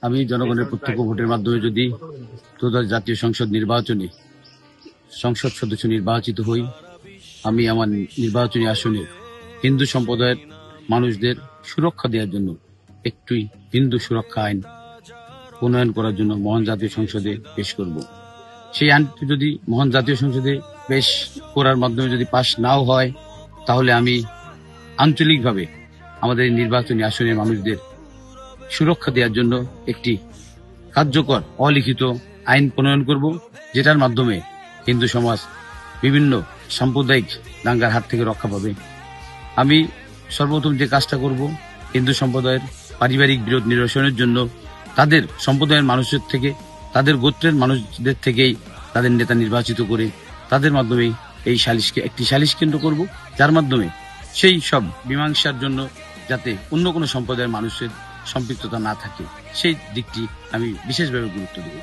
আমি জনগণের প্রত্যক্ষ ভোটের মাধ্যমে যদি ত্রয়োদশ জাতীয় সংসদ নির্বাচনে সংসদ সদস্য নির্বাচিত হই, আমি আমার নির্বাচনী আসনে হিন্দু সম্প্রদায়ের মানুষদের সুরক্ষা দেওয়ার জন্য একটি হিন্দু সুরক্ষা আইন প্রণয়ন করার জন্য মহান জাতীয় সংসদে পেশ করব। সেই আইনটি যদি মহান জাতীয় সংসদে পেশ করার মাধ্যমে যদি পাশ নাও হয়, তাহলে আমি আঞ্চলিকভাবে আমাদের নির্বাচনী আসনের মানুষদের সুরক্ষা দেওয়ার জন্য একটি কার্যকর অলিখিত আইন প্রণয়ন করব, যেটার মাধ্যমে হিন্দু সমাজ বিভিন্ন সাম্প্রদায়িক দাঙ্গার হাত থেকে রক্ষা পাবে। আমি সর্বপ্রথম যে কাজটা করব, হিন্দু সম্প্রদায়ের পারিবারিক বিরোধ নিরসনের জন্য তাদের সম্প্রদায়ের মানুষের থেকে, তাদের গোত্রের মানুষদের থেকেই তাদের নেতা নির্বাচিত করে তাদের মাধ্যমে এই সালিশকে একটি সালিশ কেন্দ্র করব, যার মাধ্যমে সেই সব মীমাংসার জন্য যাতে অন্য কোনো সম্প্রদায়ের মানুষের সম্পৃক্ততা না থাকে, সেই দিকটি আমি বিশেষভাবে গুরুত্ব দেব।